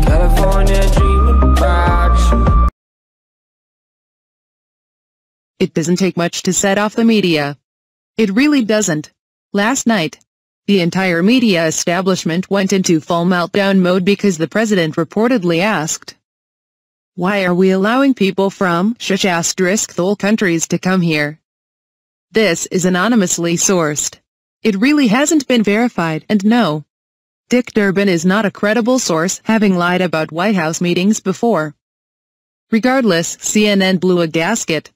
California dreaming about you. It doesn't take much to set off the media. It really doesn't. Last night, the entire media establishment went into full meltdown mode because the president reportedly asked, "Why are we allowing people from *thole countries to come here?" This is anonymously sourced. It really hasn't been verified, and no, Dick Durbin is not a credible source, having lied about White House meetings before. Regardless, CNN blew a gasket.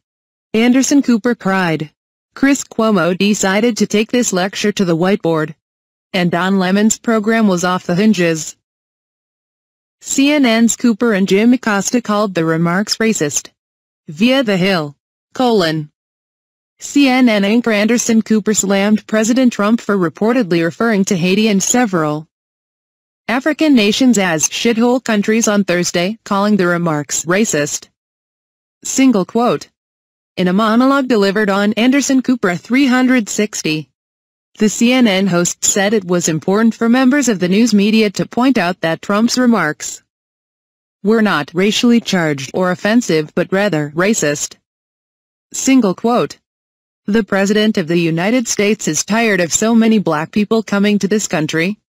Anderson Cooper cried. Chris Cuomo decided to take this lecture to the whiteboard. And Don Lemon's program was off the hinges. CNN's Cooper and Jim Acosta called the remarks racist. Via the Hill. CNN anchor Anderson Cooper slammed President Trump for reportedly referring to Haiti and several African nations as shithole countries on Thursday, calling the remarks racist. Single quote. In a monologue delivered on Anderson Cooper 360, the CNN host said it was important for members of the news media to point out that Trump's remarks were not racially charged or offensive but rather racist. Single quote. The President of the United States is tired of so many black people coming to this country.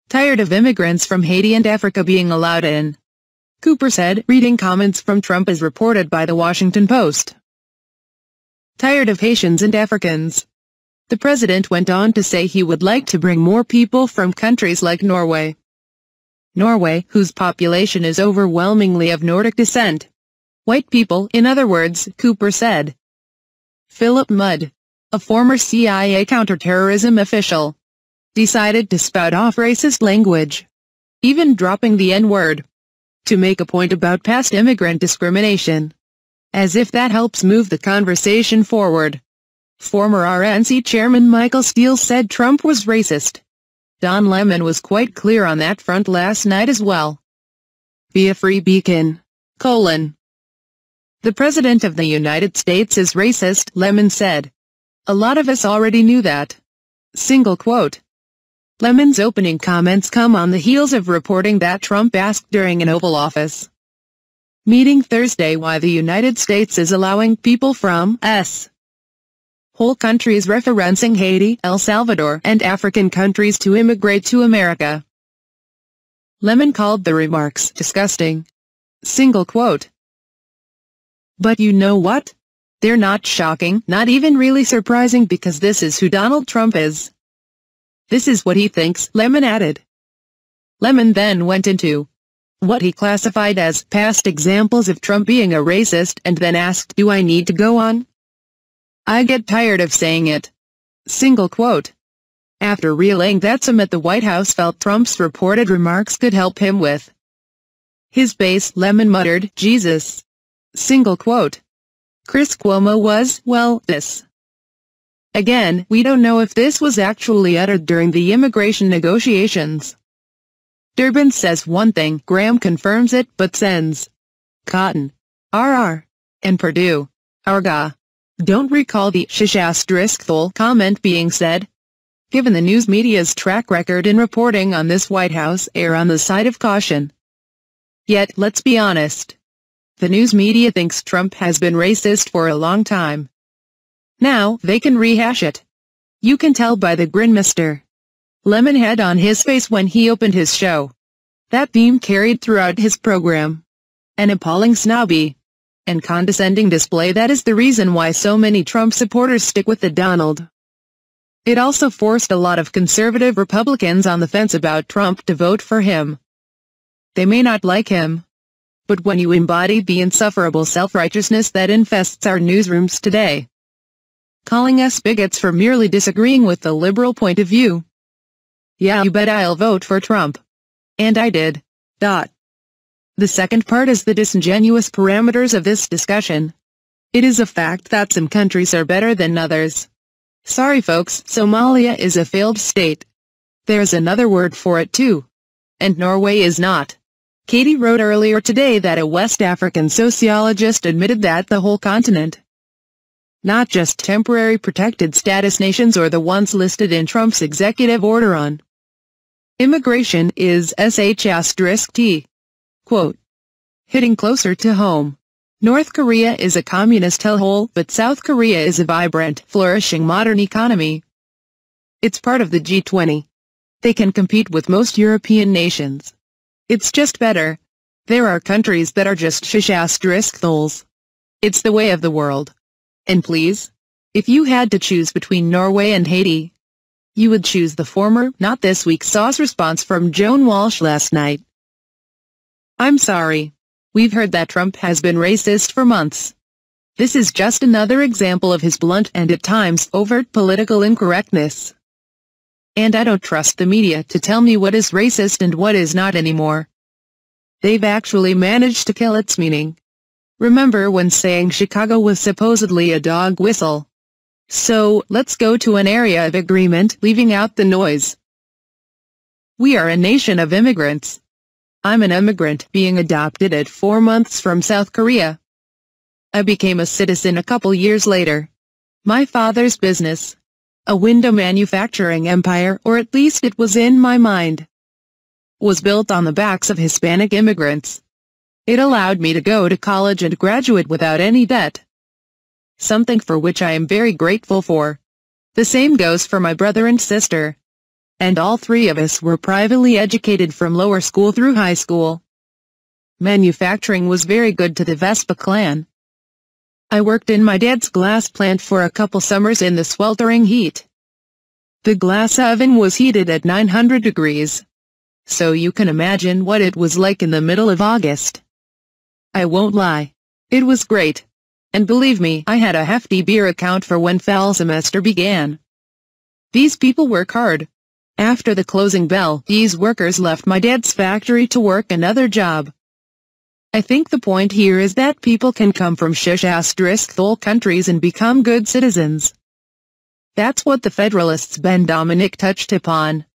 Tired of immigrants from Haiti and Africa being allowed in, Cooper said, reading comments from Trump as reported by The Washington Post. Tired of Haitians and Africans. The president went on to say he would like to bring more people from countries like Norway. Norway, whose population is overwhelmingly of Nordic descent. White people, in other words, Cooper said. Philip Mudd, a former CIA counterterrorism official, decided to spout off racist language, even dropping the N-word, to make a point about past immigrant discrimination. As if that helps move the conversation forward. Former RNC Chairman Michael Steele said Trump was racist. Don Lemon was quite clear on that front last night as well. Via Free Beacon, The President of the United States is racist, Lemon said. A lot of us already knew that. Single quote. Lemon's opening comments come on the heels of reporting that Trump asked during an Oval Office meeting Thursday why the United States is allowing people from whole countries, referencing Haiti, El Salvador, and African countries, to immigrate to America. Lemon called the remarks disgusting. Single quote. But you know what? They're not shocking, not even really surprising, because this is who Donald Trump is. This is what he thinks, Lemon added. Lemon then went into what he classified as past examples of Trump being a racist, and then asked, "Do I need to go on? I get tired of saying it." Single quote. After relaying that some at the White House felt Trump's reported remarks could help him with his base, Lemon muttered, "Jesus." Single quote. Chris Cuomo was, well, this. Again, we don't know if this was actually uttered during the immigration negotiations. Durbin says one thing, Graham confirms it, but sends Cotton, RR, and Perdue, Arga, don't recall the *thole comment being said. Given the news media's track record in reporting on this, White House err on the side of caution. Yet, let's be honest. The news media thinks Trump has been racist for a long time. Now, they can rehash it. You can tell by the grin Mr. Lemon had on his face when he opened his show. That theme carried throughout his program. An appalling snobby and condescending display that is the reason why so many Trump supporters stick with the Donald. It also forced a lot of conservative Republicans on the fence about Trump to vote for him. They may not like him, but when you embody the insufferable self-righteousness that infests our newsrooms today, calling us bigots for merely disagreeing with the liberal point of view, yeah, you bet I'll vote for Trump. And I did. The second part is the disingenuous parameters of this discussion. It is a fact that some countries are better than others. Sorry folks, Somalia is a failed state. There's another word for it too. And Norway is not. Katie wrote earlier today that a West African sociologist admitted that the whole continent not just temporary protected status nations or the ones listed in Trump's executive order on immigration is *T. Quote, hitting closer to home. North Korea is a communist hellhole, but South Korea is a vibrant, flourishing modern economy. It's part of the G20. They can compete with most European nations. It's just better. There are countries that are just tholes. It's the way of the world. And please, if you had to choose between Norway and Haiti, you would choose the former, not this week's sauce response from Joan Walsh last night. I'm sorry. We've heard that Trump has been racist for months. This is just another example of his blunt and at times overt political incorrectness. And I don't trust the media to tell me what is racist and what is not anymore. They've actually managed to kill its meaning. Remember when saying Chicago was supposedly a dog whistle? So, let's go to an area of agreement, leaving out the noise. We are a nation of immigrants. I'm an immigrant being adopted at 4 months from South Korea. I became a citizen a couple years later. My father's business, a window manufacturing empire, or at least it was in my mind, was built on the backs of Hispanic immigrants. It allowed me to go to college and graduate without any debt. Something for which I am very grateful for. The same goes for my brother and sister. And all three of us were privately educated from lower school through high school. Manufacturing was very good to the Vespa clan. I worked in my dad's glass plant for a couple summers in the sweltering heat. The glass oven was heated at 900 degrees. So you can imagine what it was like in the middle of August. I won't lie. It was great. And believe me, I had a hefty beer account for when fall semester began. These people work hard. After the closing bell, these workers left my dad's factory to work another job. I think the point here is that people can come from thole countries and become good citizens. That's what the Federalists' Ben Dominic touched upon,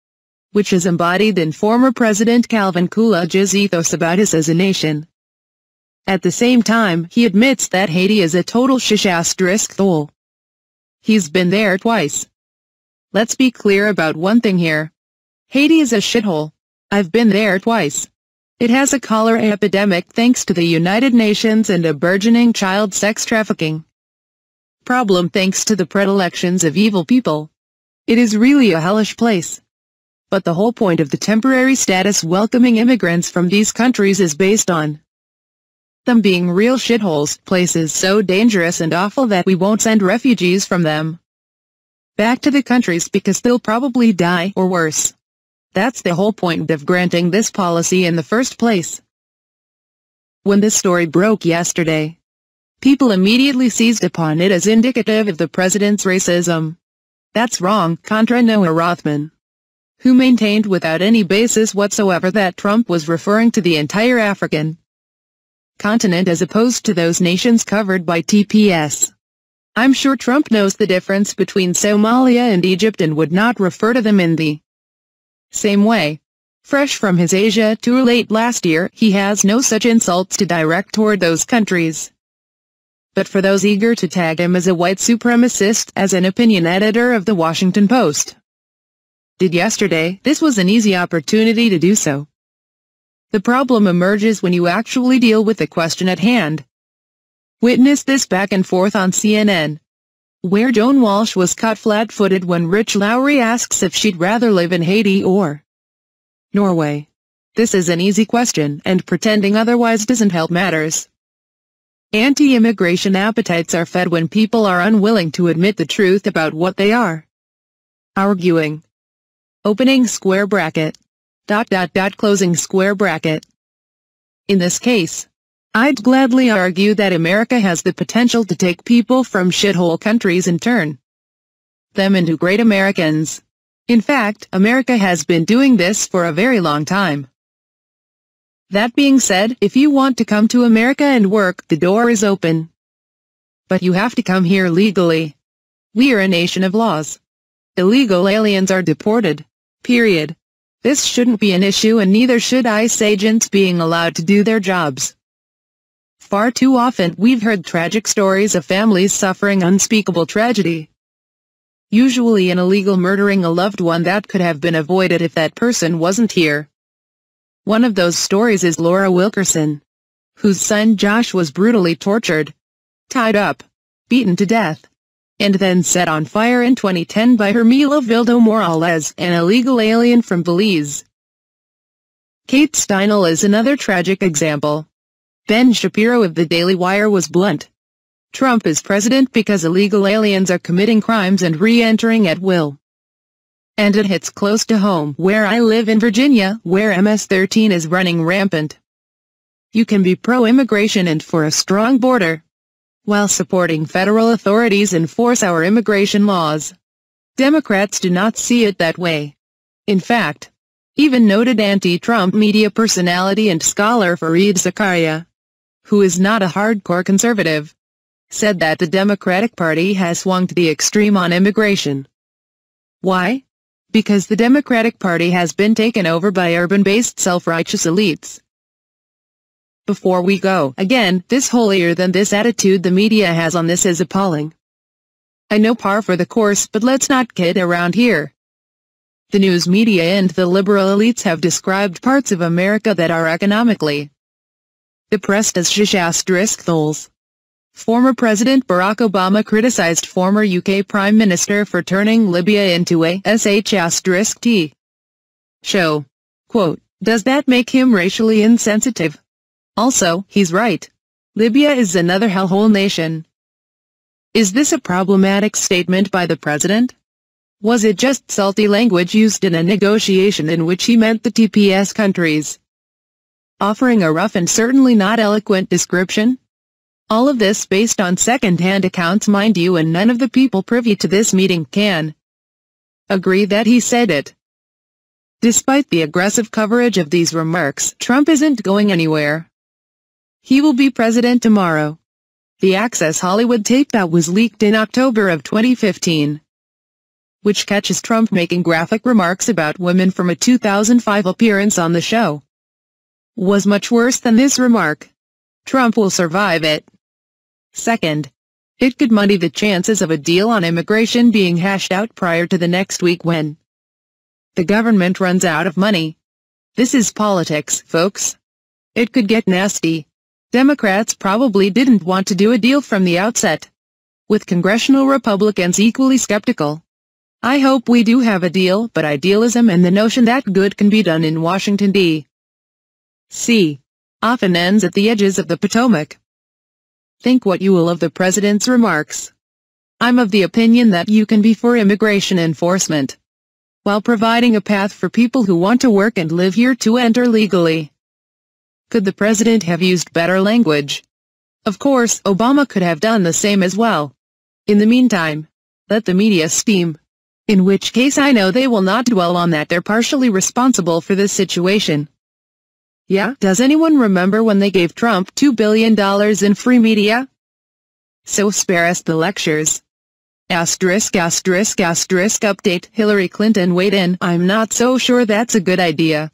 which is embodied in former President Calvin Coolidge's ethos about us as a nation. At the same time, he admits that Haiti is a total thole. He's been there twice. Let's be clear about one thing here. Haiti is a shithole. I've been there twice. It has a cholera epidemic thanks to the United Nations and a burgeoning child sex trafficking problem thanks to the predilections of evil people. It is really a hellish place. But the whole point of the temporary status welcoming immigrants from these countries is based on them being real shitholes, places so dangerous and awful that we won't send refugees from them back to the countries because they'll probably die or worse. That's the whole point of granting this policy in the first place. When this story broke yesterday, people immediately seized upon it as indicative of the president's racism. That's wrong, contra Noah Rothman, who maintained without any basis whatsoever that Trump was referring to the entire African continent as opposed to those nations covered by TPS. I'm sure Trump knows the difference between Somalia and Egypt and would not refer to them in the same way. Fresh from his Asia tour late last year, he has no such insults to direct toward those countries. But for those eager to tag him as a white supremacist as an opinion editor of the Washington Post did yesterday, this was an easy opportunity to do so. The problem emerges when you actually deal with the question at hand. Witness this back and forth on CNN, where Joan Walsh was caught flat-footed when Rich Lowry asks if she'd rather live in Haiti or Norway. This is an easy question, and pretending otherwise doesn't help matters. Anti-immigration appetites are fed when people are unwilling to admit the truth about what they are arguing. Opening square bracket. Closing square bracket. In this case, I'd gladly argue that America has the potential to take people from shithole countries and turn them into great Americans. In fact, America has been doing this for a very long time. That being said, if you want to come to America and work, the door is open. But you have to come here legally. We are a nation of laws. Illegal aliens are deported. Period. This shouldn't be an issue, and neither should ICE agents being allowed to do their jobs. Far too often we've heard tragic stories of families suffering unspeakable tragedy. Usually an illegal murdering a loved one that could have been avoided if that person wasn't here. One of those stories is Laura Wilkerson, whose son Josh was brutally tortured, tied up, beaten to death, and then set on fire in 2010 by Hermilo Vildo Morales, an illegal alien from Belize. Kate Steinle is another tragic example. Ben Shapiro of the Daily Wire was blunt. Trump is president because illegal aliens are committing crimes and re-entering at will. And it hits close to home where I live in Virginia, where MS-13 is running rampant. You can be pro-immigration and for a strong border, while supporting federal authorities enforce our immigration laws. Democrats do not see it that way. In fact, even noted anti-Trump media personality and scholar Fareed Zakaria, who is not a hardcore conservative, said that the Democratic Party has swung to the extreme on immigration. Why? Because the Democratic Party has been taken over by urban-based self-righteous elites. Before we go, again, this holier-than-this attitude the media has on this is appalling. I know par for the course, but let's not kid around here. The news media and the liberal elites have described parts of America that are economically depressed as *tholes. Former President Barack Obama criticized former UK Prime Minister for turning Libya into a *T show. Quote, "Does that make him racially insensitive? Also, he's right. Libya is another hellhole nation." Is this a problematic statement by the president? Was it just salty language used in a negotiation in which he meant the TPS countries? Offering a rough and certainly not eloquent description? All of this based on second-hand accounts, mind you, and none of the people privy to this meeting can agree that he said it. Despite the aggressive coverage of these remarks, Trump isn't going anywhere. He will be president tomorrow. The Access Hollywood tape that was leaked in October of 2015, which catches Trump making graphic remarks about women from a 2005 appearance on the show, was much worse than this remark. Trump will survive it. Second, it could muddy the chances of a deal on immigration being hashed out prior to the next week when the government runs out of money. This is politics, folks. It could get nasty. Democrats probably didn't want to do a deal from the outset, with congressional Republicans equally skeptical. I hope we do have a deal, but idealism and the notion that good can be done in Washington, D.C. often ends at the edges of the Potomac. Think what you will of the president's remarks. I'm of the opinion that you can be for immigration enforcement, while providing a path for people who want to work and live here to enter legally. Could the president have used better language? Of course, Obama could have done the same as well. In the meantime, let the media steam. In which case I know they will not dwell on that they're partially responsible for this situation. Yeah, does anyone remember when they gave Trump $2 billion in free media? So spare us the lectures. Update: Hillary Clinton weighed in. I'm not so sure that's a good idea.